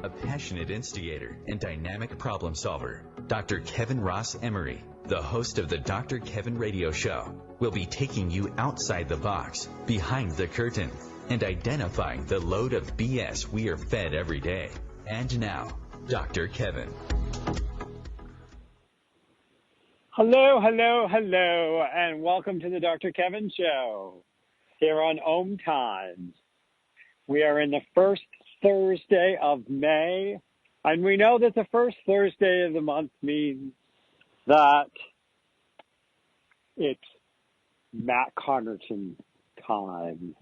a passionate instigator and dynamic problem solver, Dr. Kevin Ross Emery, the host of the Dr. Kevin Radio Show, will be taking you outside the box, behind the curtain, and identifying the load of BS we are fed every day. And now, Dr. Kevin. Hello, hello, hello, and welcome to the Dr. Kevin Show here on OMTimes. We are in the first Thursday of May, and we know that the first Thursday of the month means that it's Matt Connarton time.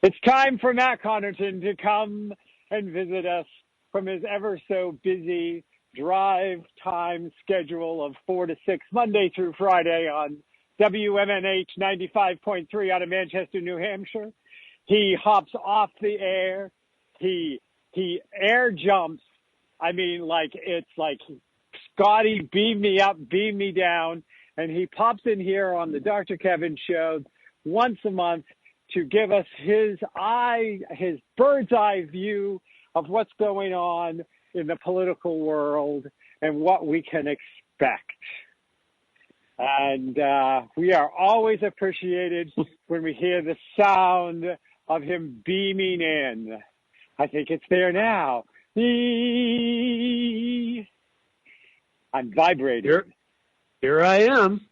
It's time for Matt Connarton to come and visit us from his ever so busy drive time schedule of 4 to 6, Monday through Friday on WMNH 95.3 out of Manchester, New Hampshire. He hops off the air. He air jumps. I mean, it's like Scotty, beam me up, beam me down. And he pops in here on the Dr. Kevin Show once a month to give us his bird's eye view of what's going on in the political world and what we can expect. And we are always appreciated when we hear the sound of him beaming in. I think it's there now. I'm vibrating. Here I am.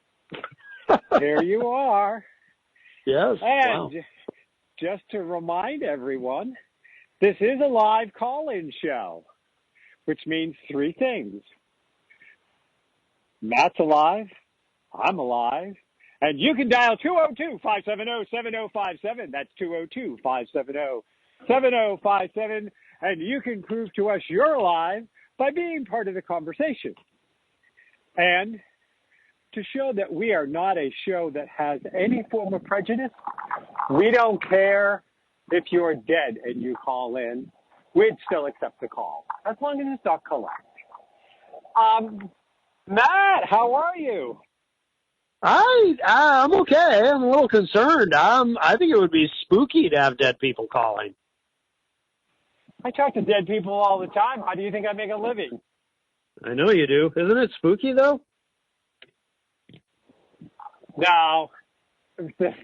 There you are. Yes. And just to remind everyone, this is a live call-in show, which means three things. Matt's alive. I'm alive. And you can dial 202-570-7057. That's 202-570-7057. And you can prove to us you're alive by being part of the conversation. And to show that we are not a show that has any form of prejudice, we don't care if you're dead and you call in. We'd still accept the call, as long as it's not collect. Matt, how are you? I'm okay. I'm a little concerned. I think it would be spooky to have dead people calling. I talk to dead people all the time. How do you think I make a living? I know you do. Isn't it spooky, though? No. The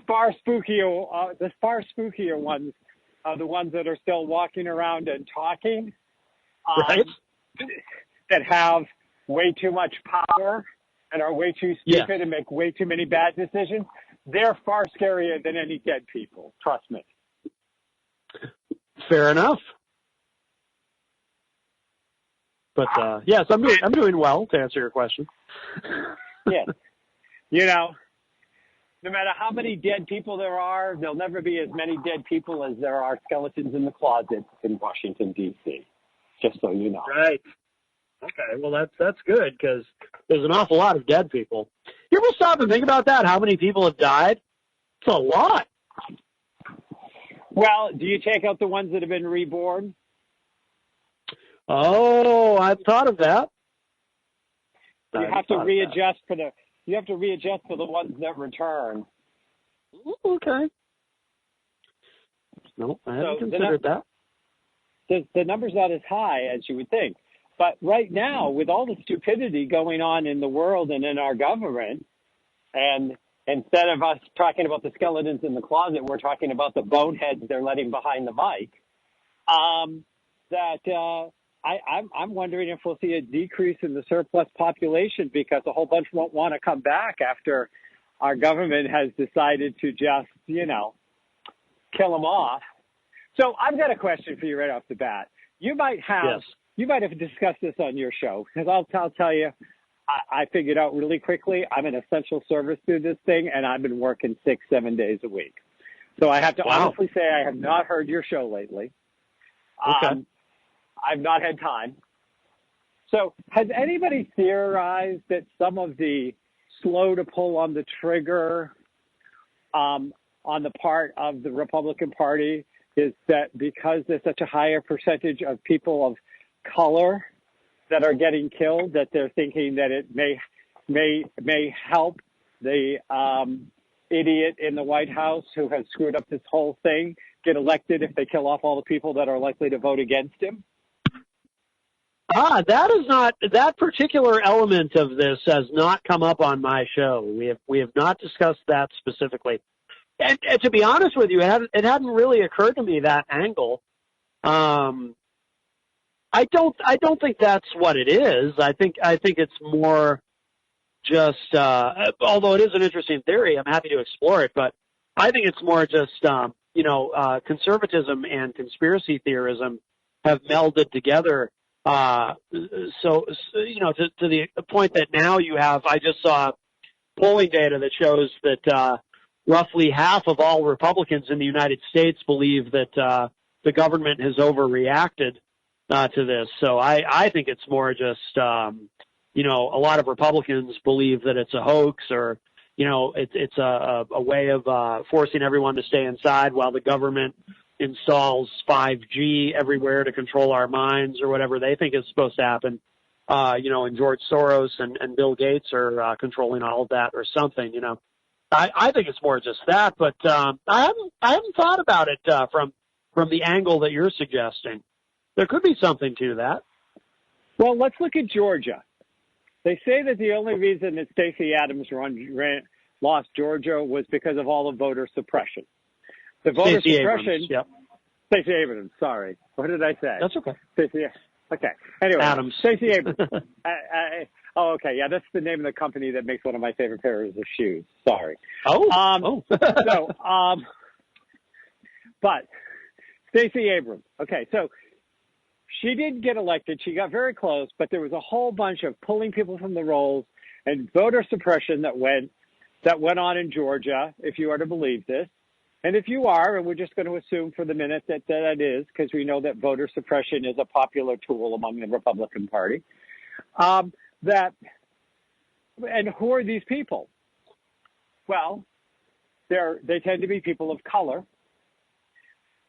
far spookier ones are the ones that are still walking around and talking. Right. That have way too much power and are way too stupid and make way too many bad decisions. They're far scarier than any dead people. Trust me. Fair enough. But yes, I'm doing well, to answer your question. Yes. You know, no matter how many dead people there are, there'll never be as many dead people as there are skeletons in the closet in Washington, D.C., just so you know. Right. Okay, well, that's good, because there's an awful lot of dead people. You ever stop and think about that, how many people have died? It's a lot. Well, do you take out the ones that have been reborn? Oh, I've thought of that. You have to readjust for the ones that return. Okay. No, I haven't considered that. The number's not as high as you would think. But right now, with all the stupidity going on in the world and in our government, and instead of us talking about the skeletons in the closet, we're talking about the boneheads they're letting behind the mic, I'm wondering if we'll see a decrease in the surplus population because a whole bunch won't want to come back after our government has decided to just, kill them off. So I've got a question for you right off the bat. You might have discussed this on your show, because I'll tell you, I figured out really quickly, I'm an essential service through this thing, and I've been working 6-7 days a week. So I have to honestly say I have not heard your show lately. Okay. I've not had time. So has anybody theorized that some of the slow to pull on the trigger on the part of the Republican Party is that because there's such a higher percentage of people of color that are getting killed, that they're thinking that it may help the idiot in the White House who has screwed up this whole thing get elected if they kill off all the people that are likely to vote against him? That particular element of this has not come up on my show. We have not discussed that specifically. And to be honest with you, it hadn't really occurred to me, that angle. I don't think that's what it is. I think it's more just, although it is an interesting theory, I'm happy to explore it, but I think it's more just, conservatism and conspiracy theorism have melded together. To the point that now you have, I just saw polling data that shows that, roughly half of all Republicans in the United States believe that, the government has overreacted, to this. So I think it's more just, a lot of Republicans believe that it's a hoax, or, it's a way of forcing everyone to stay inside while the government installs 5G everywhere to control our minds, or whatever they think is supposed to happen. And George Soros and Bill Gates are controlling all of that, or something. I think it's more just that, but I haven't thought about it from the angle that you're suggesting. There could be something to that. Well, let's look at Georgia. They say that the only reason that Stacey Abrams lost Georgia was because of all the voter suppression. The voter suppression. Stacey Abrams. Sorry, what did I say? That's okay. Stacey. Okay. Anyway, Adams. Stacey Abrams. Okay. Yeah, that's the name of the company that makes one of my favorite pairs of shoes. Sorry. But Stacey Abrams. Okay, so she didn't get elected. She got very close, but there was a whole bunch of pulling people from the rolls and voter suppression that went on in Georgia, if you are to believe this. And if you are, and we're just going to assume for the minute that is, because we know that voter suppression is a popular tool among the Republican Party, and who are these people? Well, they tend to be people of color.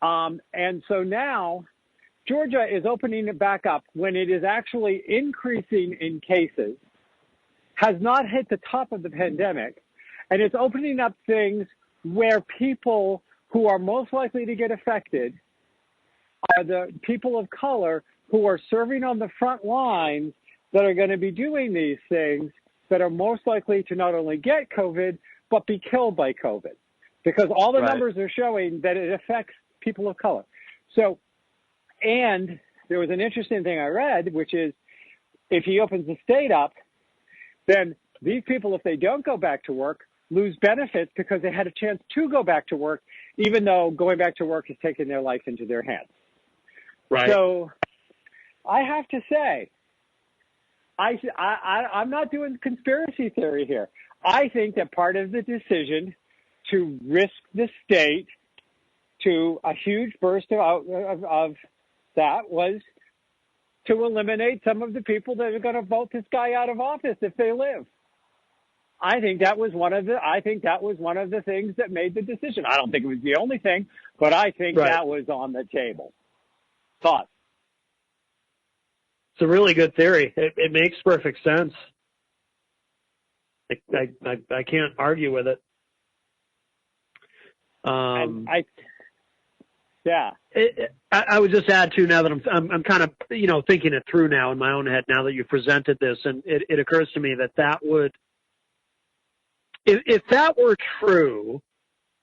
And so now Georgia is opening it back up when it is actually increasing in cases, has not hit the top of the pandemic, and it's opening up things where people who are most likely to get affected are the people of color who are serving on the front lines that are going to be doing these things that are most likely to not only get COVID, but be killed by COVID. Because all the numbers are showing that it affects people of color. So, and there was an interesting thing I read, which is if he opens the state up, then these people, if they don't go back to work, lose benefits because they had a chance to go back to work, even though going back to work has taken their life into their hands. Right. So I have to say, I'm not doing conspiracy theory here. I think that part of the decision to risk the state to a huge burst of that was to eliminate some of the people that are going to vote this guy out of office if they live. I think that was one of the things that made the decision. I don't think it was the only thing, but I think that was on the table. Thoughts? It's a really good theory. It makes perfect sense. I can't argue with it. I would just add too, now that I'm kind of thinking it through now in my own head now that you've presented this, and it occurs to me that would, if that were true,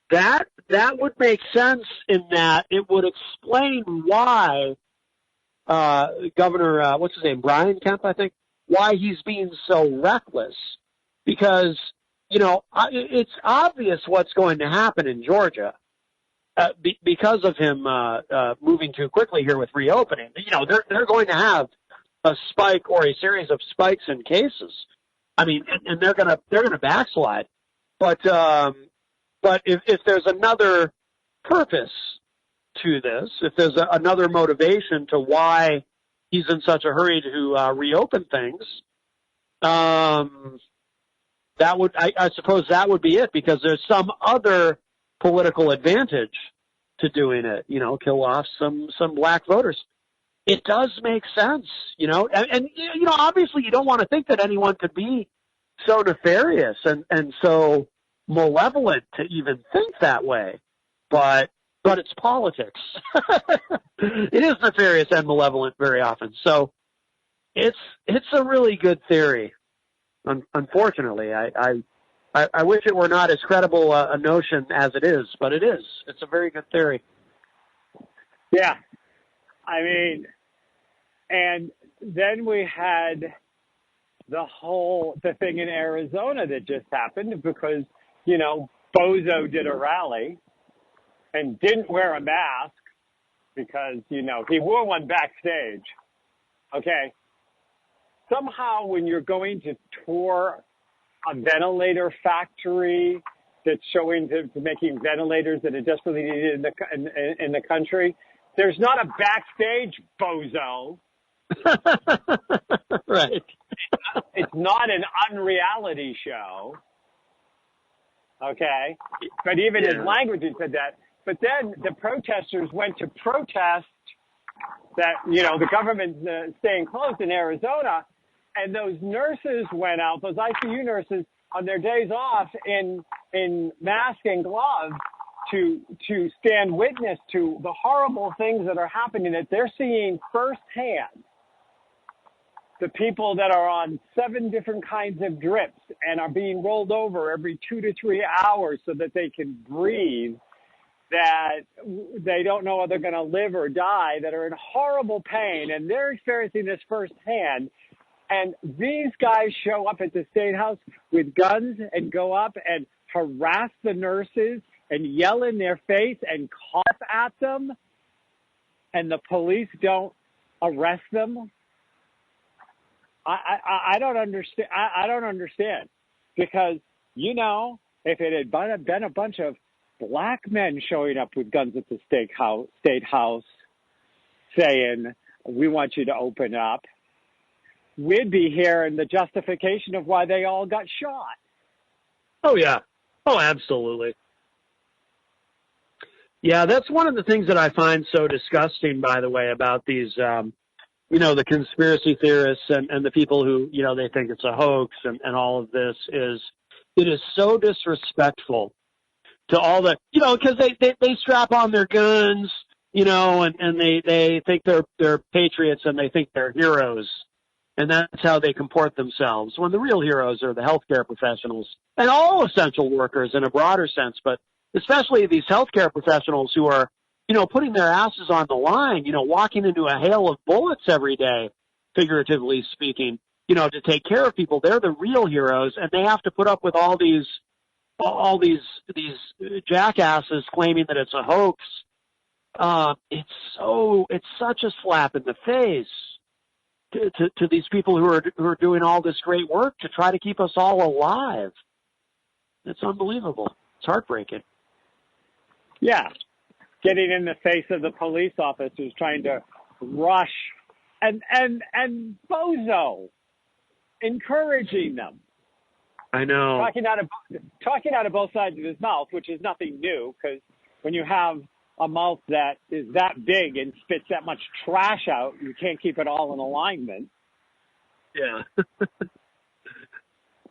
that would make sense in that it would explain why Governor what's his name, Brian Kemp, I think, why he's being so reckless, because it's obvious what's going to happen in Georgia. Because of him moving too quickly here with reopening, they're going to have a spike or a series of spikes in cases. I mean, and they're gonna backslide. But if there's another purpose to this, if there's another motivation to why he's in such a hurry to reopen things, that would, I suppose, that would be it, because there's some other political advantage to doing it, kill off some black voters. It does make sense, and obviously you don't want to think that anyone could be so nefarious and so malevolent to even think that way, but it's politics. It is nefarious and malevolent very often. So It's a really good theory. Unfortunately, I wish it were not as credible a notion as it is, but it is. It's a very good theory. Yeah. I mean, and then we had the thing in Arizona that just happened because, Bozo did a rally and didn't wear a mask because, he wore one backstage. Okay. Somehow when you're going to tour a ventilator factory that's showing to making ventilators that are desperately needed in the country, there's not a backstage, bozo. Right. It's not an unreality show. Okay. But even his language said that. But then the protesters went to protest that, the government's staying closed in Arizona. And those nurses went out, those ICU nurses, on their days off in mask and gloves to stand witness to the horrible things that are happening that they're seeing firsthand. The people that are on 7 different kinds of drips and are being rolled over every 2 to 3 hours so that they can breathe, that they don't know whether they're going to live or die, that are in horrible pain, and they're experiencing this firsthand. And these guys show up at the State House with guns and go up and harass the nurses and yell in their face and cough at them, and the police don't arrest them. I don't understand. I don't understand because, if it had been a bunch of black men showing up with guns at the State House saying, we want you to open up, we'd be hearing the justification of why they all got shot. Oh, yeah. Oh, absolutely. Yeah, that's one of the things that I find so disgusting, by the way, about these, the conspiracy theorists and the people who, they think it's a hoax and all of this is, it is so disrespectful to all the, because they strap on their guns, and they think they're patriots and they think they're heroes. And that's how they comport themselves, when the real heroes are the healthcare professionals and all essential workers in a broader sense, but especially these healthcare professionals who are, putting their asses on the line, walking into a hail of bullets every day, figuratively speaking, to take care of people. They're the real heroes, and they have to put up with all these jackasses claiming that it's a hoax. It's such a slap in the face to these people who are doing all this great work to try to keep us all alive. It's unbelievable. It's heartbreaking. Yeah. Getting in the face of the police officers trying to rush and bozo encouraging them. I know. Talking out of both sides of his mouth, which is nothing new, because when you have a mouth that is that big and spits that much trash out, you can't keep it all in alignment. Yeah.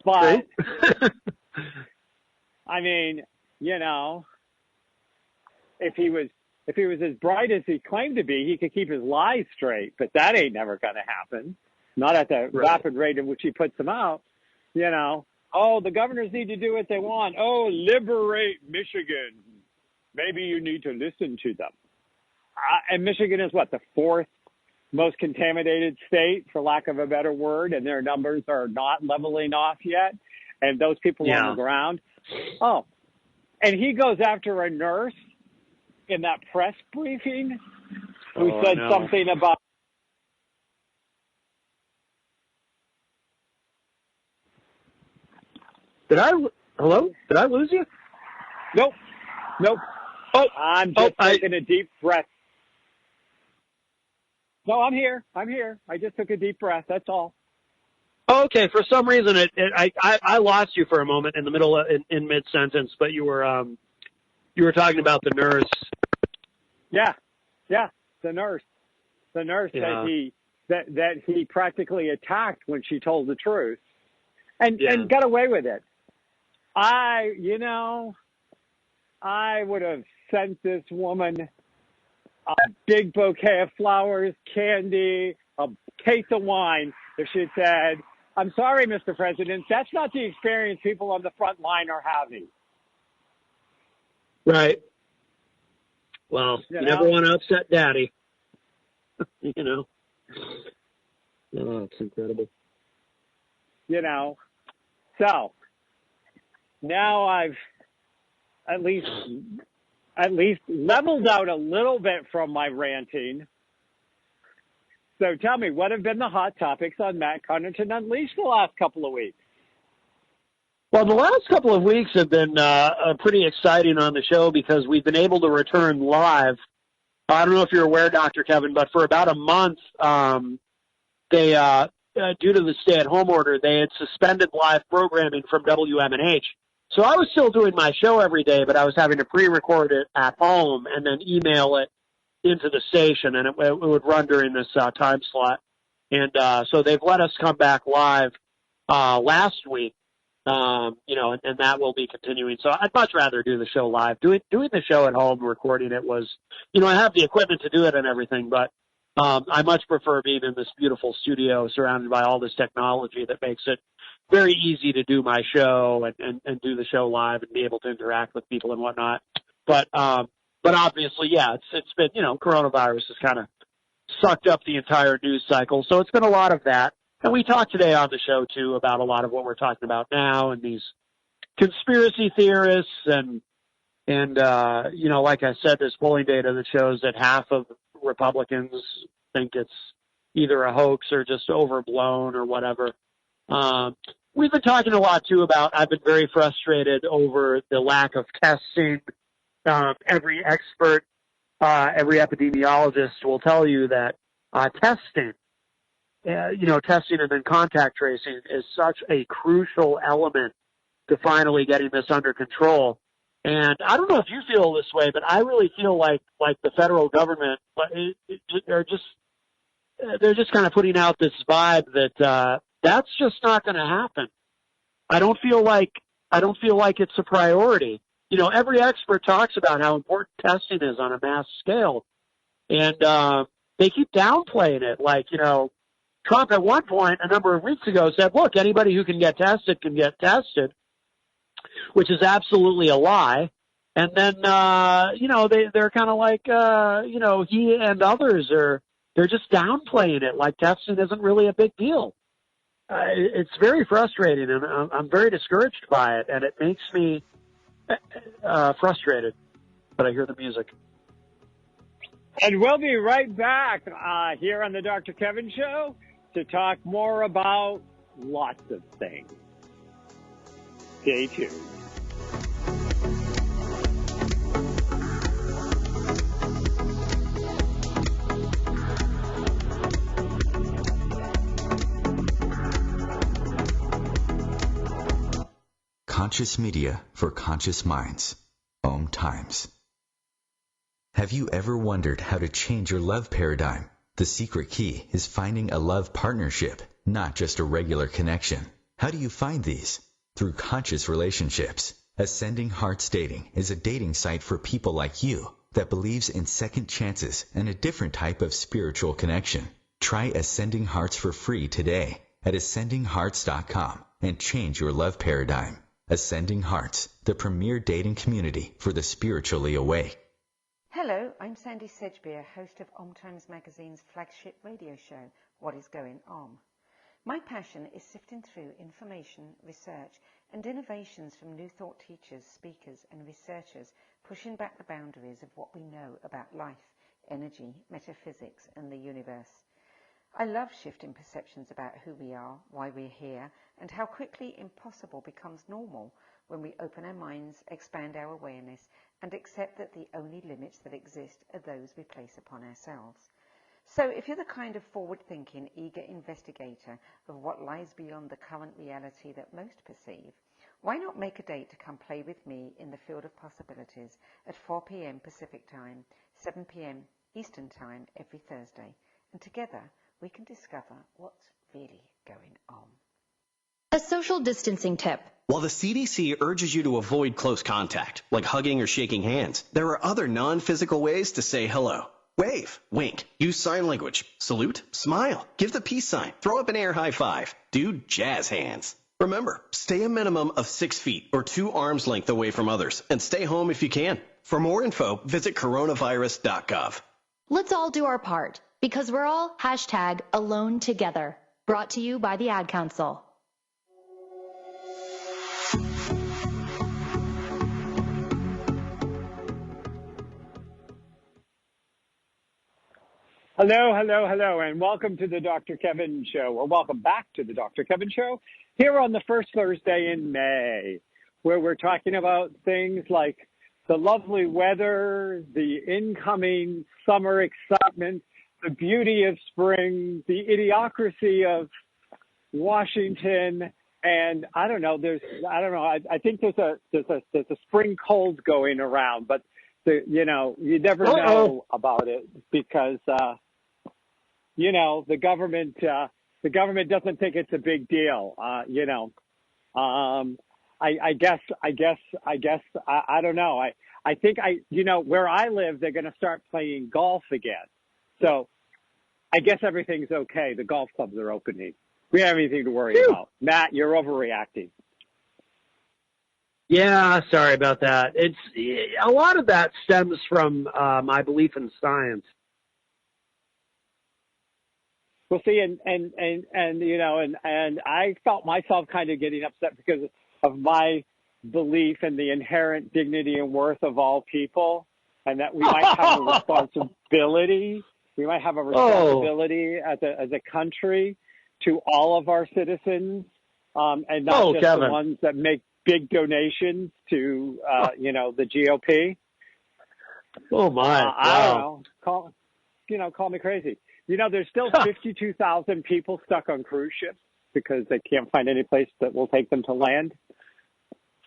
But I mean, if he was as bright as he claimed to be, he could keep his lies straight, but that ain't never going to happen. Not at the rapid rate in which he puts them out. Oh, the governors need to do what they want. Oh, liberate Michigan. Maybe you need to listen to them. And Michigan is the 4th most contaminated state, for lack of a better word, and their numbers are not leveling off yet. And those people on the ground. Oh, and he goes after a nurse in that press briefing who said something about. Hello? Did I lose you? Nope. Oh, I'm just taking a deep breath. No, I'm here. I just took a deep breath. That's all. Okay. For some reason, I lost you for a moment in the middle in mid sentence, but you were talking about the nurse. Yeah. The nurse that he practically attacked when she told the truth, and got away with it. I would have sent this woman a big bouquet of flowers, candy, a case of wine if she had said, I'm sorry, Mr. President, that's not the experience people on the front line are having. Right. Well, you never want to upset Daddy. You know. Oh, it's incredible. You know. So now I've at least leveled out a little bit from my ranting. So tell me, what have been the hot topics on Matt Connarton Unleashed the last couple of weeks? Well, the last couple of weeks have been pretty exciting on the show because we've been able to return live. I don't know if you're aware, Dr. Kevin, but for about a month, they due to the stay-at-home order, they had suspended live programming from WMNH. So I was still doing my show every day, but I was having to pre-record it at home and then email it into the station, and it would run during this time slot. And so they've let us come back live last week, you know, and that will be continuing. So I'd much rather do the show live. Doing the show at home, recording it was, you know, I have the equipment to do it and everything, but I much prefer being in this beautiful studio surrounded by all this technology that makes it very easy to do my show and do the show live and be able to interact with people and whatnot. But obviously, yeah, it's been, you know, coronavirus has kind of sucked up the entire news cycle. So it's been a lot of that. And we talked today on the show, too, about a lot of what we're talking about now and these conspiracy theorists and you know, like I said, there's polling data that shows that half of Republicans think it's either a hoax or just overblown or whatever. We've been talking a lot, too, about I've been very frustrated over the lack of testing. Every expert, every epidemiologist will tell you that testing, you know, testing and then contact tracing is such a crucial element to finally getting this under control. And I don't know if you feel this way, but I really feel like the federal government, they're just kind of putting out this vibe that that's just not going to happen. I don't feel like it's a priority. You know, every expert talks about how important testing is on a mass scale, and they keep downplaying it. Like, you know, Trump at one point a number of weeks ago said, look, anybody who can get tested can get tested, which is absolutely a lie. And then, you know, they're kind of like, you know, he and others they're just downplaying it like testing isn't really a big deal. It's very frustrating, and I'm very discouraged by it, and it makes me frustrated. But I hear the music. And we'll be right back here on the Dr. Kevin Show to talk more about lots of things. Stay tuned. Conscious media for conscious minds. OMTimes. Have you ever wondered how to change your love paradigm? The secret key is finding a love partnership, not just a regular connection. How do you find these? Through conscious relationships. Ascending Hearts Dating is a dating site for people like you that believes in second chances and a different type of spiritual connection. Try Ascending Hearts for free today at ascendinghearts.com and change your love paradigm. Ascending Hearts, the premier dating community for the spiritually awake. Hello, I'm Sandy Sedgbeer, host of OMTimes Magazine's flagship radio show, What is Going On? My passion is sifting through information, research, and innovations from new thought teachers, speakers, and researchers pushing back the boundaries of what we know about life, energy, metaphysics, and the universe. I love shifting perceptions about who we are, why we're here, and how quickly impossible becomes normal when we open our minds, expand our awareness, and accept that the only limits that exist are those we place upon ourselves. So if you're the kind of forward-thinking, eager investigator of what lies beyond the current reality that most perceive, why not make a date to come play with me in the field of possibilities at 4 p.m. Pacific Time, 7 p.m. Eastern Time every Thursday, and together we can discover what's really going on. A social distancing tip. While the CDC urges you to avoid close contact, like hugging or shaking hands, there are other non-physical ways to say hello. Wave, wink, use sign language, salute, smile, give the peace sign, throw up an air high five, do jazz hands. Remember, stay a minimum of 6 feet or 2 arms length away from others, and stay home if you can. For more info, visit coronavirus.gov. Let's all do our part, because we're all #AloneTogether. Brought to you by the Ad Council. Hello, hello, hello, and welcome to the Dr. Kevin Show, or welcome back to the Dr. Kevin Show, here on the first Thursday in May, where we're talking about things like the lovely weather, the incoming summer excitement, the beauty of spring, the idiocracy of Washington, and I don't know. I think there's a spring cold going around, but you never know about it because the government doesn't think it's a big deal. I don't know. I think where I live, they're going to start playing golf again. So I guess everything's okay. The golf clubs are opening. We don't have anything to worry about. Matt, you're overreacting. Yeah, sorry about that. It's a lot of that stems from my belief in science. Well, see, and I felt myself kind of getting upset because of my belief in the inherent dignity and worth of all people, and that we might have a responsibility. We might have a responsibility as a country to all of our citizens, and not just Kevin. the ones that make big donations to, the GOP. Oh my! I don't know. Call me crazy. There's still 52,000 people stuck on cruise ships because they can't find any place that will take them to land.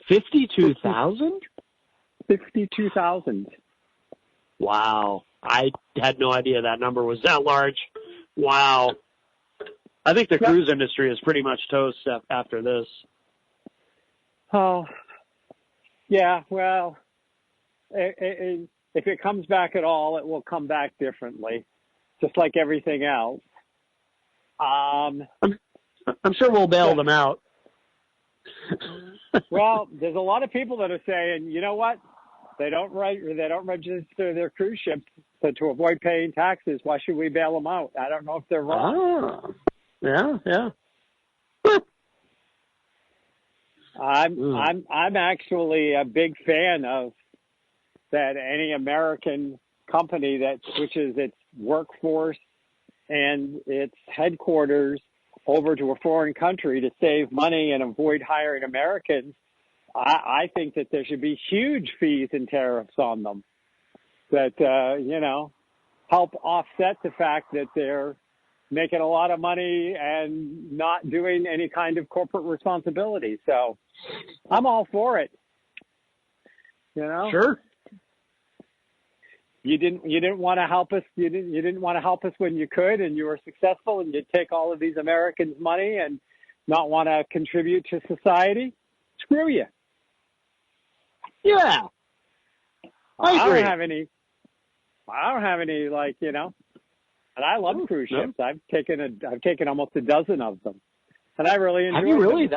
52,000? 52,000. Wow. I had no idea that number was that large. Wow. I think the cruise industry is pretty much toast after this. Oh, yeah, well, if it comes back at all, it will come back differently, just like everything else. I'm sure we'll bail them out. Well, there's a lot of people that are saying, you know what? They don't register their cruise ships to avoid paying taxes. Why should we bail them out? I don't know if they're wrong. Yeah. I'm actually a big fan of that any American company that switches its workforce and its headquarters over to a foreign country to save money and avoid hiring Americans. I think that there should be huge fees and tariffs on them that, help offset the fact that they're making a lot of money and not doing any kind of corporate responsibility. So I'm all for it. Sure. You didn't want to help us. You didn't want to help us when you could, and you were successful, and you take all of these Americans' money and not want to contribute to society. Screw you. Yeah. I agree. I don't have any and I love cruise ships. I've taken almost a dozen of them, and I really enjoy them. Have you really?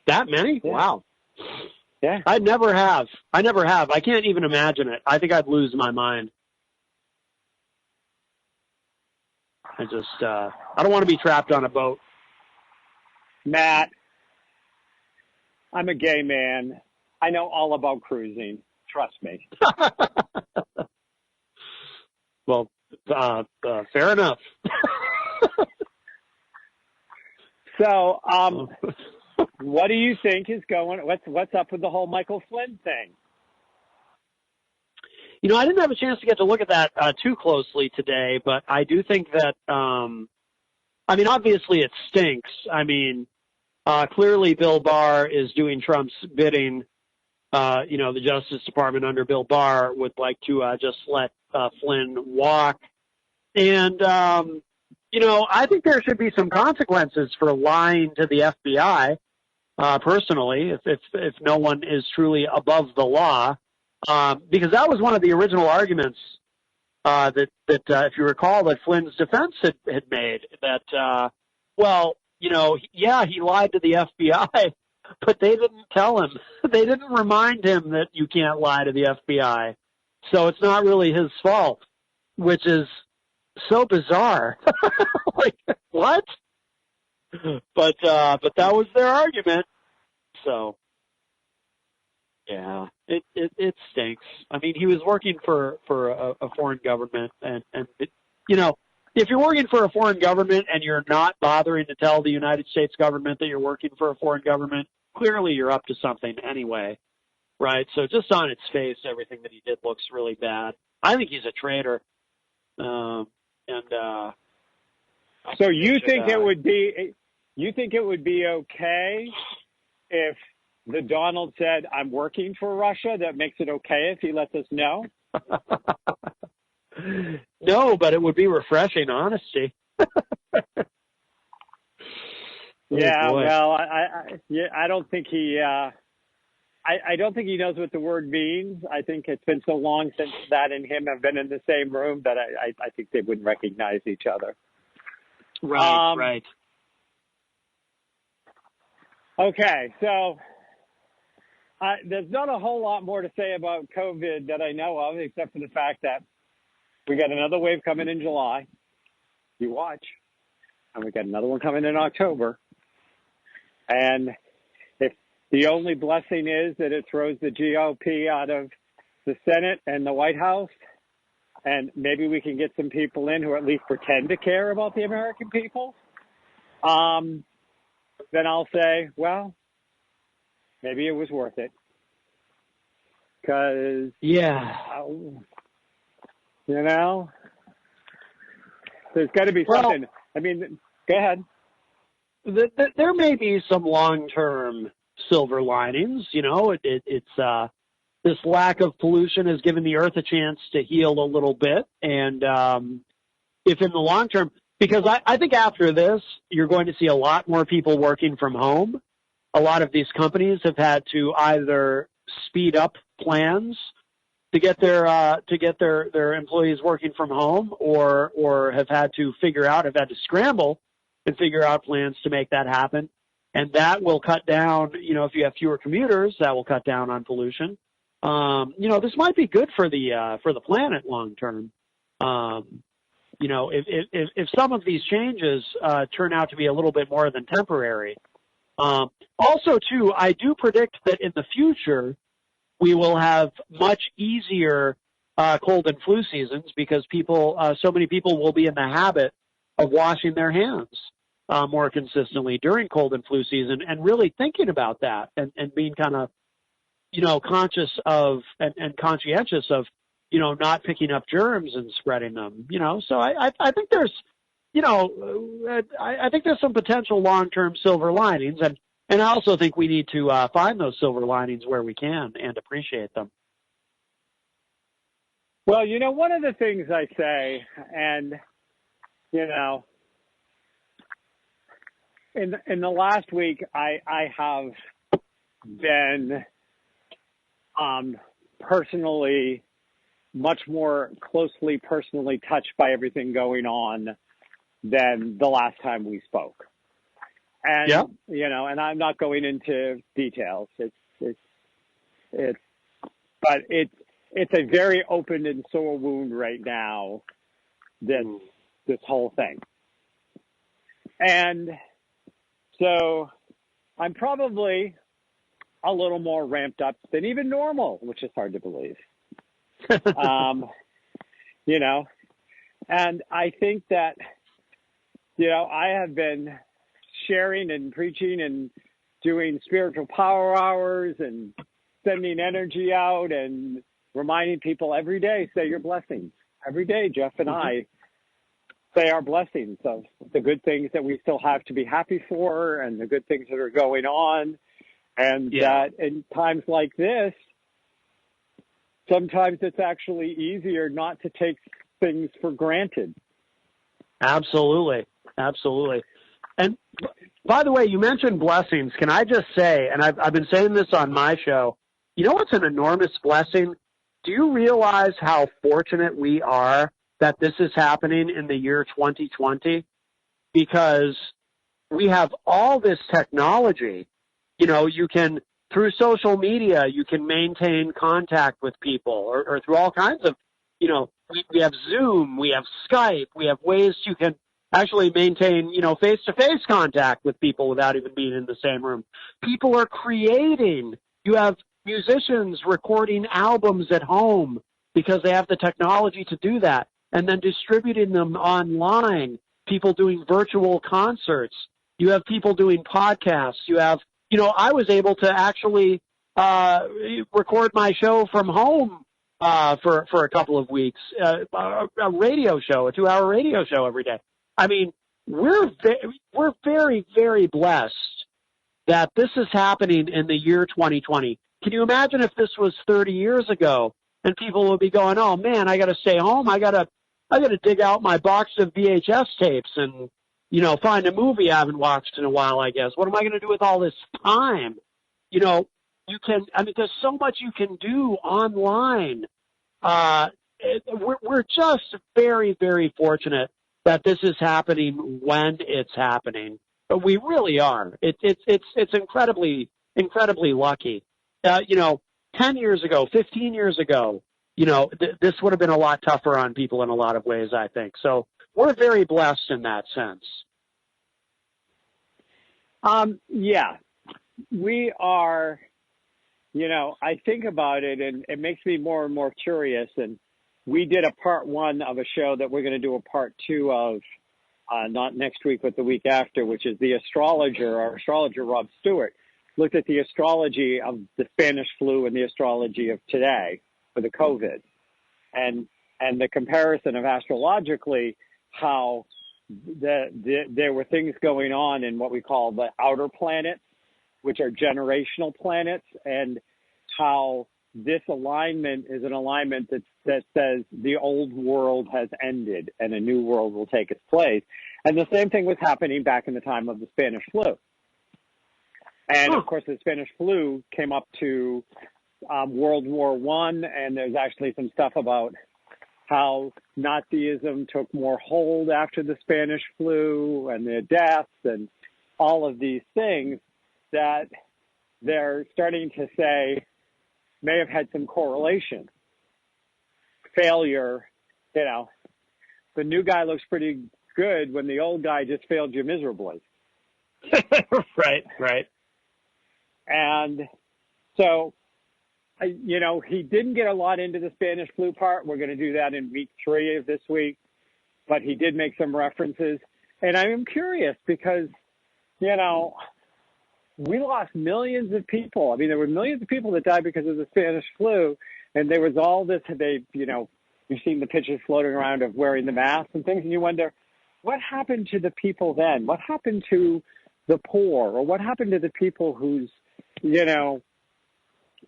That many? Yeah. Wow. Yeah. I never have. I can't even imagine it. I think I'd lose my mind. I don't want to be trapped on a boat. Matt, I'm a gay man. I know all about cruising. Trust me. Well, fair enough. So, what do you think is what's up with the whole Michael Flynn thing? I didn't have a chance to get to look at that too closely today, but I do think that, obviously it stinks. Clearly Bill Barr is doing Trump's bidding. The Justice Department under Bill Barr would like to just let Flynn walk. And, I think there should be some consequences for lying to the FBI, personally, if no one is truly above the law. Because that was one of the original arguments that if you recall, that Flynn's defense had made that, he lied to the FBI, but they didn't tell him. They didn't remind him that you can't lie to the FBI. So it's not really his fault, which is so bizarre. Like, what? But that was their argument. So, yeah, it stinks. I mean, he was working for a foreign government, and if you're working for a foreign government and you're not bothering to tell the United States government that you're working for a foreign government, clearly you're up to something anyway, right? So just on its face, everything that he did looks really bad. I think he's a traitor. So you think it would be okay if the Donald said, "I'm working for Russia"? That makes it okay if he lets us know? No, but it would be refreshing honesty. Yeah, well, I don't think he. I don't think he knows what the word means. I think it's been so long since that and him have been in the same room that I think they wouldn't recognize each other. Right, right. Okay, so there's not a whole lot more to say about COVID that I know of, except for the fact that we got another wave coming in July. You watch. And we got another one coming in October. And if the only blessing is that it throws the GOP out of the Senate and the White House, and maybe we can get some people in who at least pretend to care about the American people, then I'll say, well, maybe it was worth it. Because, there's got to be something. I mean, go ahead. There may be some long-term silver linings. It's this lack of pollution has given the Earth a chance to heal a little bit. And if in the long term, because I think after this, you're going to see a lot more people working from home. A lot of these companies have had to either speed up plans to get their employees working from home, or have had to scramble and figure out plans to make that happen. And that will cut down, if you have fewer commuters, that will cut down on pollution. This might be good for the planet long term. If some of these changes turn out to be a little bit more than temporary. Also, too, I do predict that in the future we will have much easier cold and flu seasons because so many people will be in the habit of washing their hands more consistently during cold and flu season, and really thinking about that and being kind of, conscious of and conscientious of, not picking up germs and spreading them, So I think there's, I think there's some potential long-term silver linings, and I also think we need to find those silver linings where we can and appreciate them. Well, one of the things I say, and, in the last week, I have been personally much more closely personally touched by everything going on than the last time we spoke. And, and I'm not going into details. It's a very open and sore wound right now, this whole thing. And so I'm probably a little more ramped up than even normal, which is hard to believe. And I think that, I have been sharing and preaching and doing spiritual power hours and sending energy out and reminding people every day, say your blessings. Every day, Jeff and I say our blessings of the good things that we still have to be happy for and the good things that are going on. And that in times like this, sometimes it's actually easier not to take things for granted. Absolutely. Absolutely. And by the way, you mentioned blessings. Can I just say, and I've been saying this on my show, what's an enormous blessing? Do you realize how fortunate we are that this is happening in the year 2020 because we have all this technology. You know, you can, through social media, you can maintain contact with people or through all kinds of, you know, we have Zoom, we have Skype, we have ways you can actually maintain, you know, face-to-face contact with people without even being in the same room. People are creating. You have musicians recording albums at home because they have the technology to do that, and then distributing them online, people doing virtual concerts. You have people doing podcasts. You have, you know, I was able to actually record my show from home for a couple of weeks, a radio show, a 2-hour radio show every day. I mean, we're very, very blessed that this is happening in the year 2020. Can you imagine if this was 30 years ago and people would be going, oh man, I got to stay home. I got to dig out my box of VHS tapes and, you know, find a movie I haven't watched in a while, I guess. What am I going to do with all this time? You know, there's so much you can do online. We're just very, very fortunate that this is happening when it's happening. But we really are. It's incredibly, incredibly lucky. You know, 10 years ago, 15 years ago, you know, this would have been a lot tougher on people in a lot of ways, I think. So we're very blessed in that sense. Yeah, we are. You know, I think about it, and it makes me more and more curious. And we did a part 1 of a show that we're going to do a part 2 of, not next week, but the week after, which is the astrologer. Our astrologer, Rob Stewart, looked at the astrology of the Spanish flu and the astrology of today for the COVID, and the comparison of astrologically how there were things going on in what we call the outer planets, which are generational planets, and how this alignment is an alignment that says the old world has ended and a new world will take its place. And the same thing was happening back in the time of the Spanish flu. And of course, the Spanish flu came up to World War I, and there's actually some stuff about how Nazism took more hold after the Spanish flu and the deaths and all of these things that they're starting to say may have had some correlation. Failure, you know, the new guy looks pretty good when the old guy just failed you miserably. Right. And so, you know, he didn't get a lot into the Spanish flu part. We're going to do that in week 3 of this week. But he did make some references. And I am curious because, you know, we lost millions of people. I mean, there were millions of people that died because of the Spanish flu. And there was all this, you know, you've seen the pictures floating around of wearing the masks and things. And you wonder, what happened to the people then? What happened to the poor? Or what happened to the people who's, you know,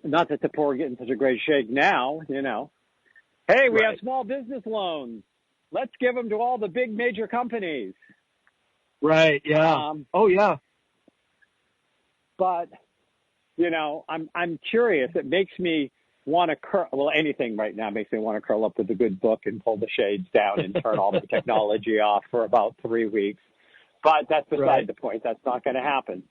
not that the poor are getting such a great shake now, you know. Hey, we have small business loans. Let's give them to all the big major companies. Right, yeah. Oh, yeah. But, you know, I'm curious. It makes me want to anything right now makes me want to curl up with a good book and pull the shades down and turn all the technology off for about 3 weeks. But that's beside the point. That's not going to happen.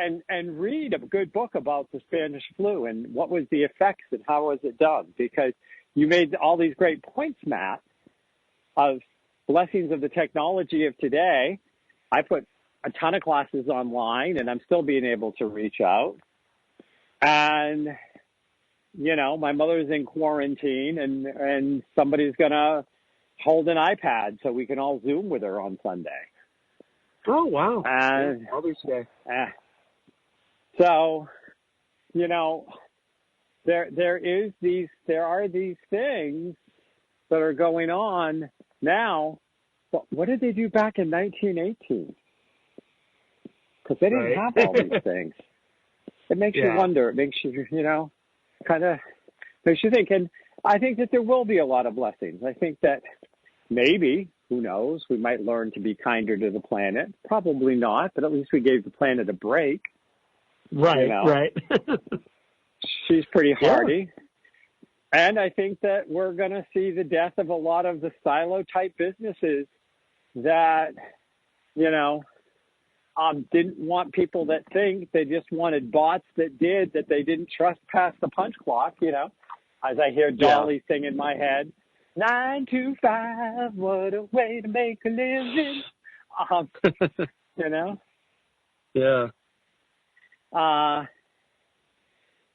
And read a good book about the Spanish flu and what was the effects and how was it done? Because you made all these great points, Matt, of blessings of the technology of today. I put a ton of classes online, and I'm still being able to reach out. And, you know, my mother's in quarantine, and somebody's going to hold an iPad so we can all Zoom with her on Sunday. Oh, wow. And Mother's Day. So, you know, there are these things that are going on now. But what did they do back in 1918? Because they didn't have all these things. It makes you wonder. It makes you, you know, kind of makes you think. And I think that there will be a lot of blessings. I think that maybe, who knows, we might learn to be kinder to the planet. Probably not, but at least we gave the planet a break. Right, you know? right. She's pretty hardy. And I think that we're going to see the death of a lot of the silo-type businesses that, didn't want people that think. They just wanted bots that they didn't trust past the punch clock, as I hear Dolly sing in my head. 9 to 5, what a way to make a living. Yeah.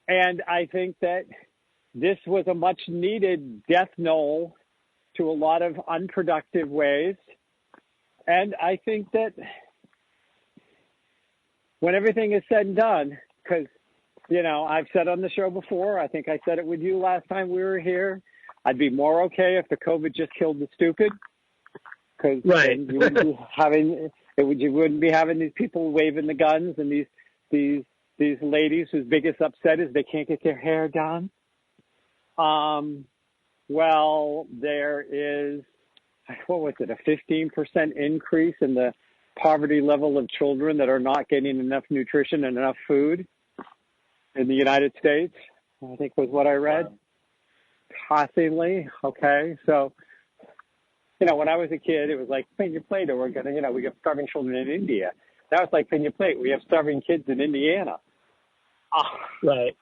And I think that this was a much needed death knell to a lot of unproductive ways. And I think that when everything is said and done, because, I've said on the show before, I think I said it with you last time we were here, I'd be more okay if the COVID just killed the stupid. Because you wouldn't be having these people waving the guns and these ladies whose biggest upset is they can't get their hair done. Well, there is, what was it, a 15% increase in the poverty level of children that are not getting enough nutrition and enough food in the United States, I think was what I read. Passingly. Okay. So, when I was a kid, it was like, pin your plate or we're going to, we have starving children in India. Now it's like, pin your plate. We have starving kids in Indiana. Right.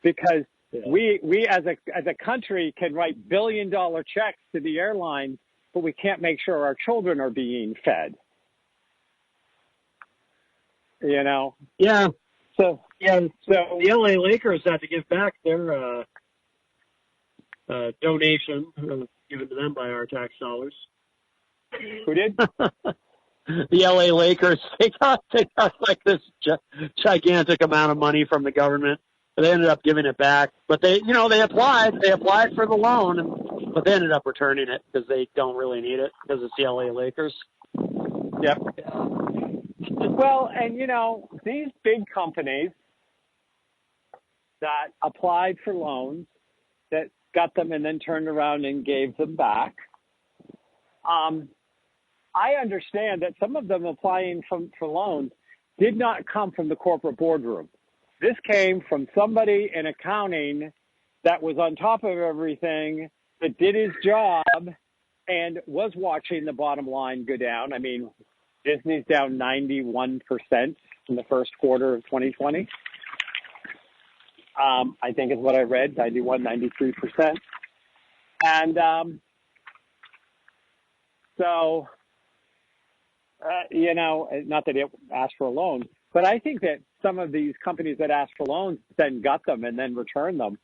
Because we as a country can write billion-dollar checks to the airlines, but we can't make sure our children are being fed. Yeah. So the LA Lakers had to give back their donation given to them by our tax dollars. Who did? The LA Lakers. They got like this gigantic amount of money from the government. They ended up giving it back, but they applied for the loan, but they ended up returning it because they don't really need it because it's the LA Lakers. Yep. Well, and these big companies that applied for loans, that got them and then turned around and gave them back. I understand that some of them applying for loans did not come from the corporate boardroom. This came from somebody in accounting that was on top of everything, that did his job, and was watching the bottom line go down. I mean, Disney's down 91% in the first quarter of 2020. I think is what I read, 91, 93%. And not that it asked for a loan, but I think that some of these companies that asked for loans then got them and then returned them.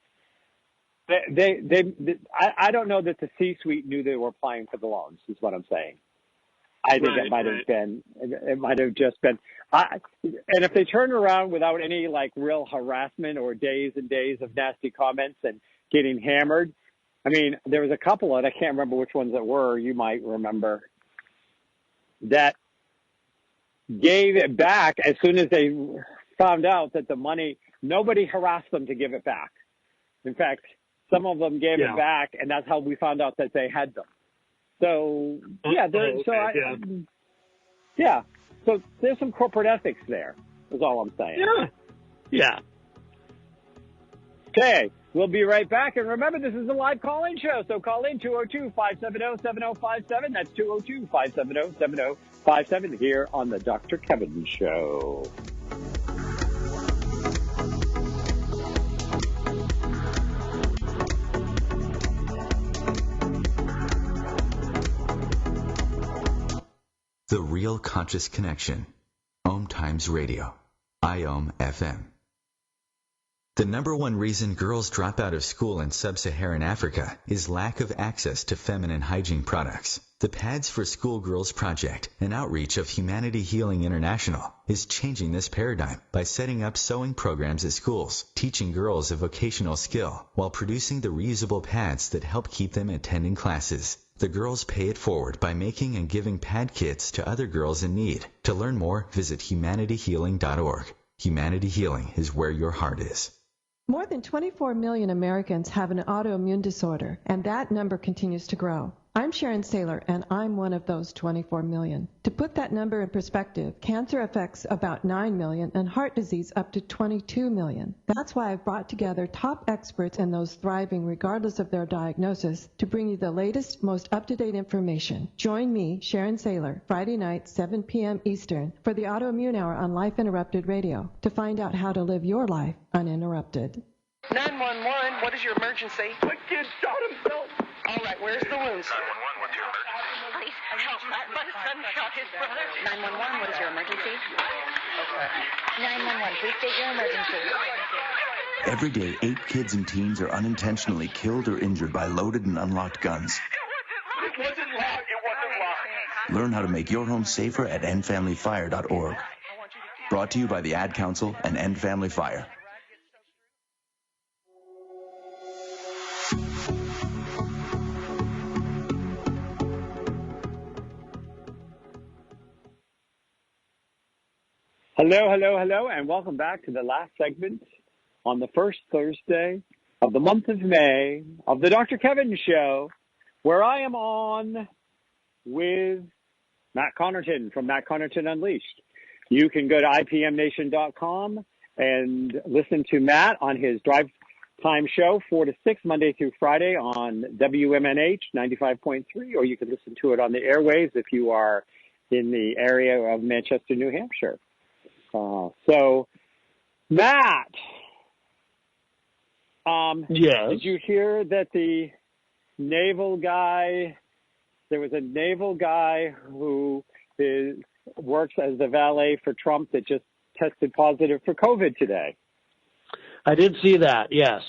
I don't know that the C-suite knew they were applying for the loans, is what I'm saying. I think it might have just been, and if they turned around without any real harassment or days and days of nasty comments and getting hammered. I mean, there was a couple, and I can't remember which ones that were, you might remember, that gave it back as soon as they found out that the money, nobody harassed them to give it back. In fact, some of them gave it back, and that's how we found out that they had them. So, so there's some corporate ethics there, is all I'm saying. Yeah. Okay, we'll be right back. And remember, this is a live call-in show, so call in 202-570-7057. That's 202-570-7057 here on the Dr. Kevin Show. The Real Conscious Connection. OMTimes Radio. IOM FM. The number one reason girls drop out of school in sub-Saharan Africa is lack of access to feminine hygiene products. The Pads for Schoolgirls Project, an outreach of Humanity Healing International, is changing this paradigm by setting up sewing programs at schools, teaching girls a vocational skill, while producing the reusable pads that help keep them attending classes. The girls pay it forward by making and giving pad kits to other girls in need. To learn more, visit humanityhealing.org. Humanity Healing is where your heart is. More than 24 million Americans have an autoimmune disorder, and that number continues to grow. I'm Sharon Saylor, and I'm one of those 24 million. To put that number in perspective, cancer affects about 9 million and heart disease up to 22 million. That's why I've brought together top experts and those thriving regardless of their diagnosis to bring you the latest, most up-to-date information. Join me, Sharon Saylor, Friday night, 7 p.m. Eastern, for the Autoimmune Hour on Life Interrupted Radio to find out how to live your life uninterrupted. 911, what is your emergency? My kid shot himself. All right, where's the wounds? 911, what's your emergency? Please help. My son shot his brother. 911, what is your emergency? Okay. 911, please state your emergency. Every day, 8 kids and teens are unintentionally killed or injured by loaded and unlocked guns. It wasn't locked. Learn how to make your home safer at endfamilyfire.org. Brought to you by the Ad Council and End Family Fire. Hello, and welcome back to the last segment on the first Thursday of the month of May of the Dr. Kevin Show, where I am on with Matt Connarton from Matt Connarton Unleashed. You can go to ipmnation.com and listen to Matt on his drive time show, 4 to 6, Monday through Friday on WMNH 95.3, or you can listen to it on the airwaves if you are in the area of Manchester, New Hampshire. So, Matt, yes. Did you hear that the naval guy, there was a naval guy who works as the valet for Trump that just tested positive for COVID today? I did see that, yes.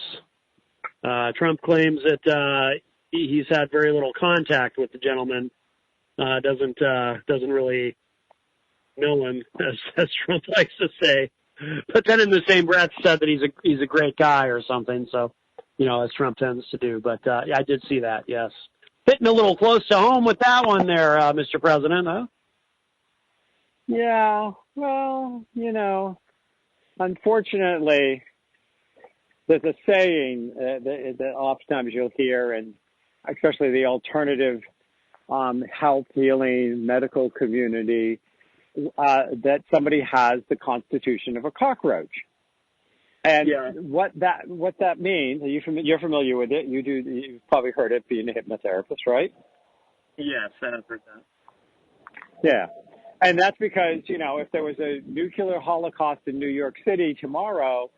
Trump claims that he's had very little contact with the gentleman, doesn't really know him, as Trump likes to say, but then in the same breath said that he's a great guy or something. So, as Trump tends to do. But yeah, I did see that. Yes, hitting a little close to home with that one there, Mr. President, huh? Yeah. Well, unfortunately, there's a saying that oftentimes you'll hear, and especially the alternative health, healing, medical community, that somebody has the constitution of a cockroach. And what that means, you're familiar with it. You've probably heard it being a hypnotherapist, right? Yes, I've heard that. Yeah. And that's because, if there was a nuclear holocaust in New York City tomorrow,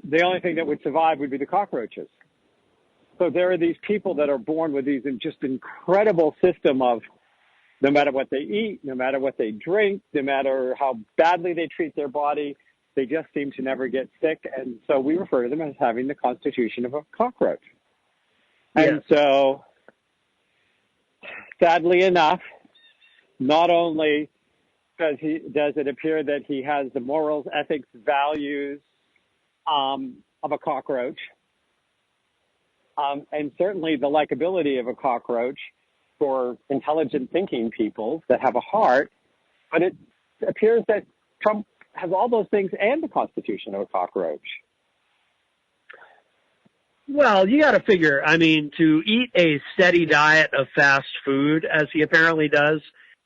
the only thing that would survive would be the cockroaches. So there are these people that are born with these just incredible system of, no matter what they eat, no matter what they drink, no matter how badly they treat their body, they just seem to never get sick. And so we refer to them as having the constitution of a cockroach. Yes. And so, sadly enough, not only does it appear that he has the morals, ethics, values of a cockroach, and certainly the likability of a cockroach for intelligent thinking people that have a heart, but it appears that Trump has all those things and the constitution of a cockroach. Well, you got to figure, to eat a steady diet of fast food, as he apparently does,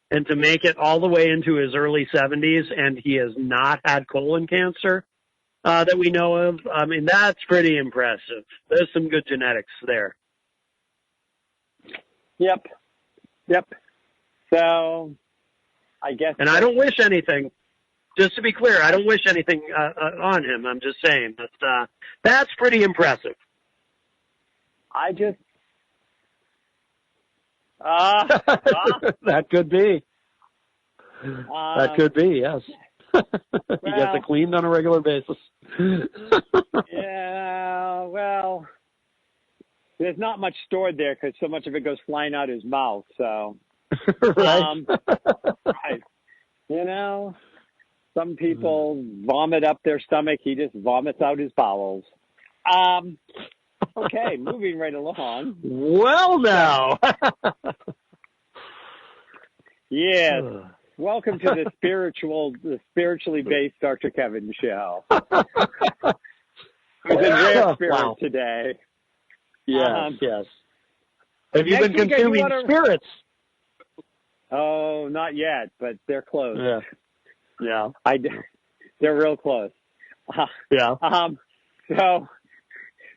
and to make it all the way into his early 70s, and he has not had colon cancer that we know of, that's pretty impressive. There's some good genetics there. Yep. So, I guess. And I don't wish anything. Just to be clear, I don't wish anything on him. I'm just saying that's pretty impressive. That could be. That could be, yes. He gets it cleaned on a regular basis. Yeah, well, there's not much stored there because so much of it goes flying out his mouth. So, right. Right. Some people vomit up their stomach. He just vomits out his bowels. Okay, moving right along. Well, now. Yes. Welcome to the spiritually based Dr. Kevin Show. Who's in rare spirit today. Yes, yes. Have you been consuming spirits? Oh, not yet, but they're close. Yeah. They're real close. Yeah.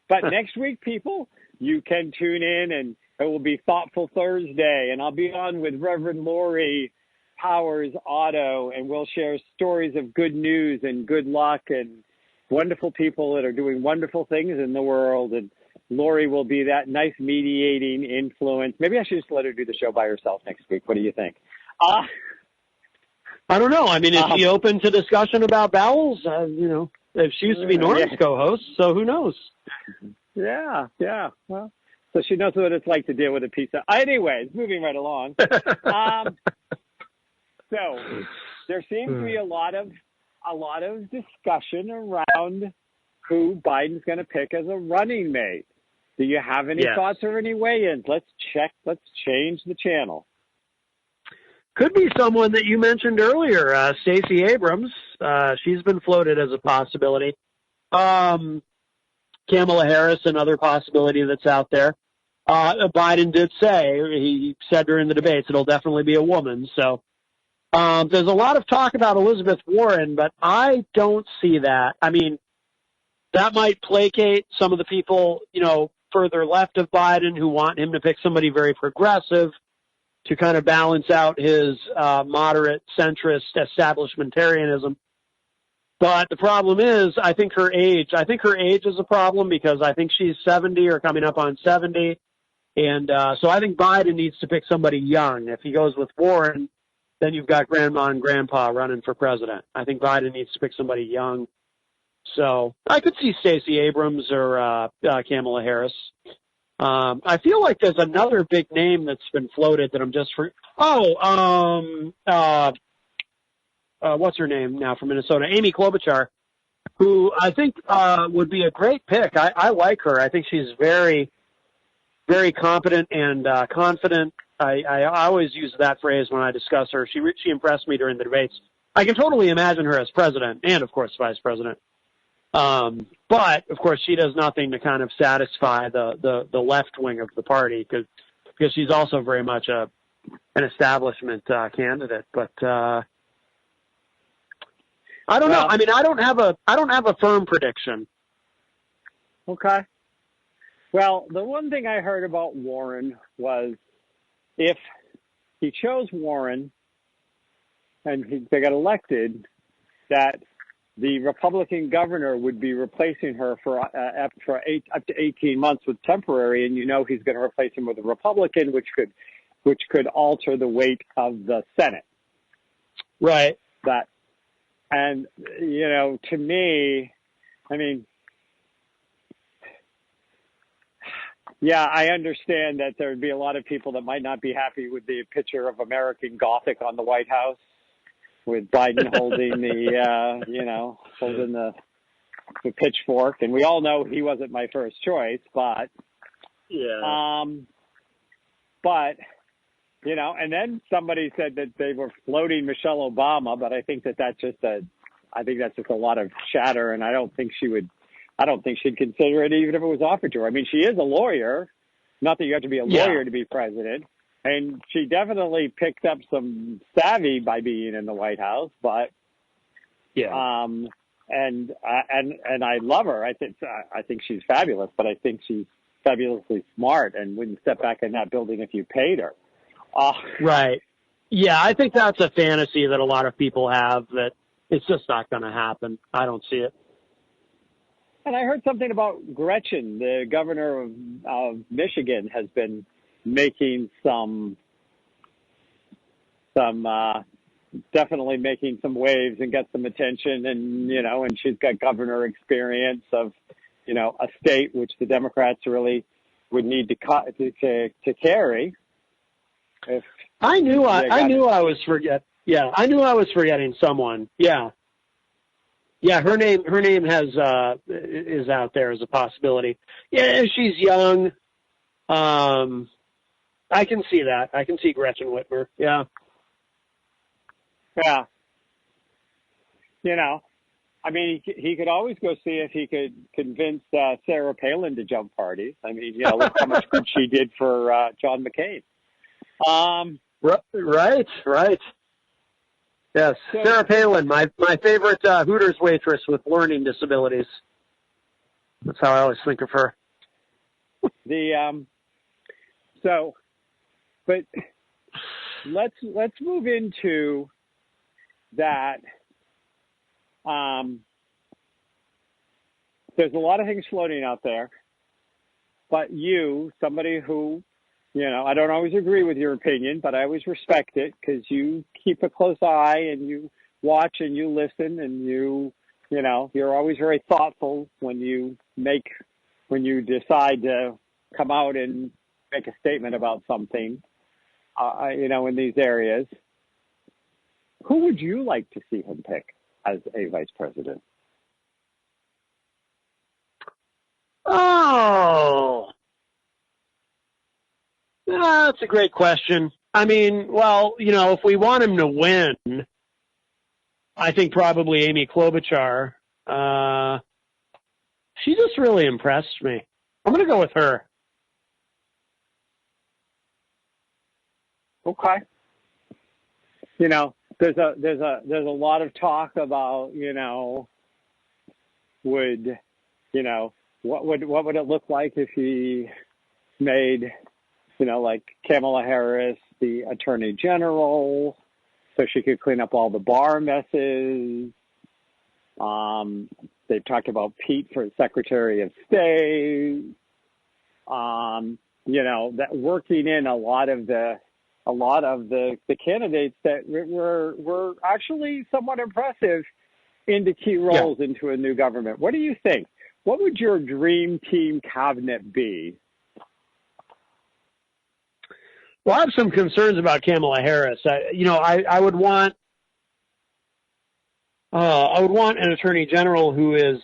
But next week, people, you can tune in, and it will be Thoughtful Thursday, and I'll be on with Reverend Lori Powers Otto, and we'll share stories of good news and good luck and wonderful people that are doing wonderful things in the world. And Lori will be that nice mediating influence. Maybe I should just let her do the show by herself next week. What do you think? I don't know. I mean, is she open to discussion about bowels? If she used to be Norm's co-host, so who knows? Yeah. Well, so she knows what it's like to deal with a pizza. Anyways, moving right along. So there seems to be a lot of discussion around who Biden's going to pick as a running mate. Do you have any thoughts or any weigh-ins? Let's change the channel. Could be someone that you mentioned earlier, Stacey Abrams. She's been floated as a possibility. Kamala Harris, another possibility that's out there. Biden did say, he said during the debates, it'll definitely be a woman. So there's a lot of talk about Elizabeth Warren, but I don't see that. I mean, that might placate some of the people, further left of Biden who want him to pick somebody very progressive to kind of balance out his moderate centrist establishmentarianism. But the problem is, I think her age is a problem because I think she's 70 or coming up on 70. And so I think Biden needs to pick somebody young. If he goes with Warren, then you've got grandma and grandpa running for president. I think Biden needs to pick somebody young. So I could see Stacey Abrams or Kamala Harris. I feel like there's another big name that's been floated that I'm just what's her name now from Minnesota? Amy Klobuchar, who I think would be a great pick. I like her. I think she's very, very competent and confident. I always use that phrase when I discuss her. She impressed me during the debates. I can totally imagine her as president and, of course, vice president. But, of course, she does nothing to kind of satisfy the left wing of the party because she's also very much an establishment candidate. But I don't know. I mean, I don't have a firm prediction. Okay. Well, the one thing I heard about Warren was if he chose Warren and they got elected, that the Republican governor would be replacing her for up to 18 months with temporary, and he's going to replace him with a Republican, which could alter the weight of the Senate. Right. And to me, I mean, yeah, I understand that there would be a lot of people that might not be happy with the picture of American Gothic on the White House, with Biden holding the pitchfork, and we all know he wasn't my first choice, but and then somebody said that they were floating Michelle Obama, but I think that's just a lot of chatter, and I don't think she'd consider it even if it was offered to her. I mean, she is a lawyer, not that you have to be a lawyer to be president. And she definitely picked up some savvy by being in the White House, but and I love her. I think she's fabulous, but I think she's fabulously smart and wouldn't step back in that building if you paid her. Right. Yeah, I think that's a fantasy that a lot of people have that it's just not going to happen. I don't see it. And I heard something about Gretchen, the governor of Michigan, has been making definitely making some waves and get some attention, and and she's got governor experience of a state which the Democrats really would need to carry. I knew I was forgetting someone. Yeah, her name is out there as a possibility. Yeah, she's young. I can see that. I can see Gretchen Whitmer. Yeah. Yeah. I mean, he could always go see if he could convince Sarah Palin to jump parties. I mean, look how much good she did for John McCain. Right. Yes, So, Sarah Palin, my favorite Hooters waitress with learning disabilities. That's how I always think of her. But let's move into that. There's a lot of things floating out there, but you, somebody who, I don't always agree with your opinion, but I always respect it because you keep a close eye and you watch and you listen and you're always very thoughtful when you decide to come out and make a statement about something, in these areas. Who would you like to see him pick as a vice president? Oh, that's a great question. I mean, well, if we want him to win, I think probably Amy Klobuchar. She just really impressed me. I'm going to go with her. Okay. There's a lot of talk about, what would it look like if he made, like Kamala Harris the Attorney General so she could clean up all the bar messes. They've talked about Pete for Secretary of State. That working in a lot of the candidates that were actually somewhat impressive into key roles into a new government. What do you think? What would your dream team cabinet be? Well, I have some concerns about Kamala Harris. I would want an attorney general who is,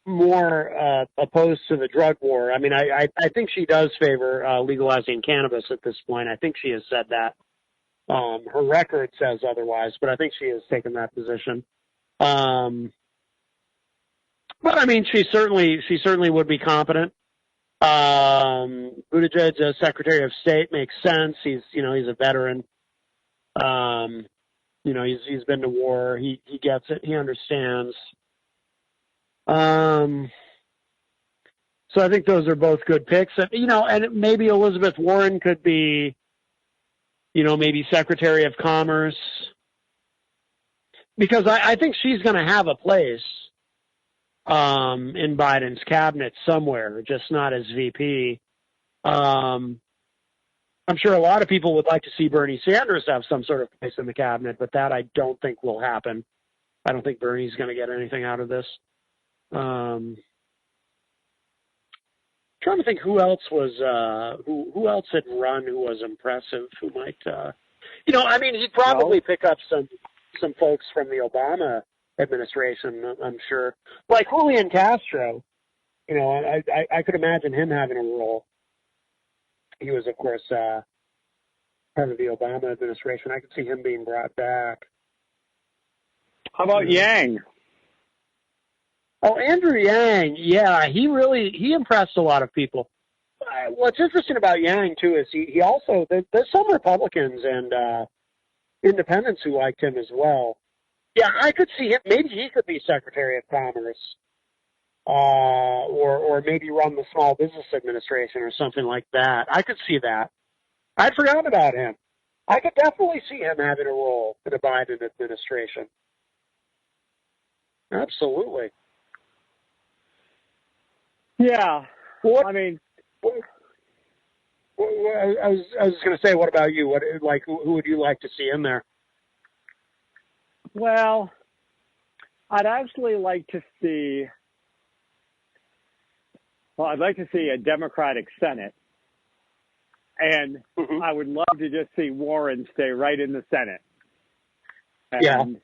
more opposed to the drug war. I mean, I think she does favor legalizing cannabis at this point. I think she has said that. Her record says otherwise, but I think she has taken that position. But I mean, she certainly would be competent. Buttigieg as Secretary of State makes sense. He's a veteran. He's been to war. He gets it. He understands. So I think those are both good picks. And maybe Elizabeth Warren could be, maybe Secretary of Commerce, because I think she's going to have a place in Biden's cabinet somewhere, just not as VP. I'm sure a lot of people would like to see Bernie Sanders have some sort of place in the cabinet, but that I don't think will happen. I don't think Bernie's going to get anything out of this. Trying to think who else was who else had run who was impressive, who might he'd probably pick up some folks from the Obama administration, I'm sure, like Julian Castro. I could imagine him having a role. He was, of course, part of the Obama administration. I could see him being brought back. How about Yang? Oh, Andrew Yang, yeah, he impressed a lot of people. What's interesting about Yang, too, is he also, there's some Republicans and independents who liked him as well. Yeah, I could see him, maybe he could be Secretary of Commerce, or maybe run the Small Business Administration or something like that. I could see that. I'd forgotten about him. I could definitely see him having a role in the Biden administration. Absolutely. Yeah. What? I mean, I was just going to say, what about you? Who would you like to see in there? Well, I'd actually like to see. Well, I'd like to see a Democratic Senate, and I would love to just see Warren stay right in the Senate. And,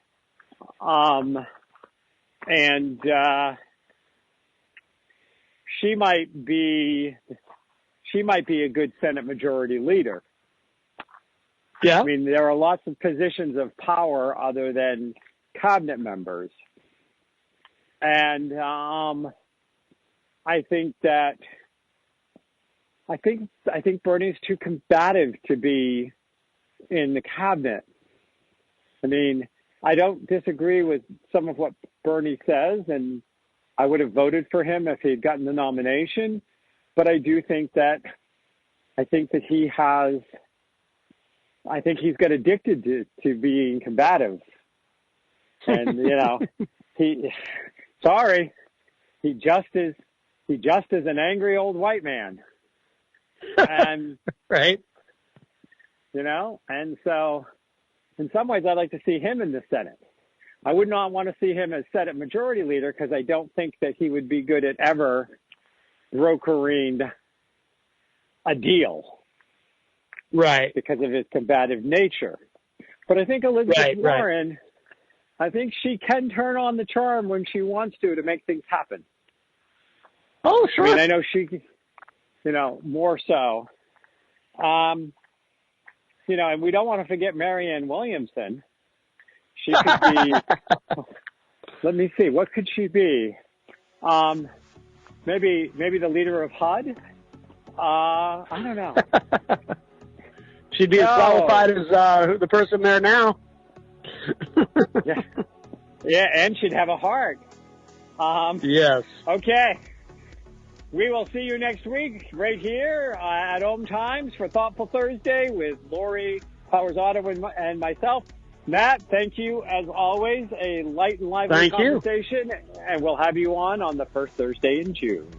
she might be a good Senate Majority Leader. Yeah. I mean, there are lots of positions of power other than cabinet members. And I think Bernie's too combative to be in the cabinet. I mean, I don't disagree with some of what Bernie says, and I would have voted for him if he had gotten the nomination. But I do think that he's got addicted to being combative. And, he just is an angry old white man. And, right. And so in some ways I'd like to see him in the Senate. I would not want to see him as Senate Majority Leader because I don't think that he would be good at ever brokering a deal. Right. Because of his combative nature. But I think Elizabeth Warren, I think she can turn on the charm when she wants to make things happen. Oh, sure. I mean, I know she, more so. And we don't want to forget Marianne Williamson. She could be, let me see, what could she be? Maybe the leader of HUD? I don't know. She'd be as qualified as the person there now. Yeah, and she'd have a heart. Yes. Okay. We will see you next week right here at OMTimes for Thoughtful Thursday with Lori Powers Otto and myself. Matt, thank you as always. A light and lively conversation. And we'll have you on the first Thursday in June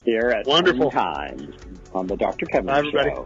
here at OMTimes on the Dr. Kevin Show.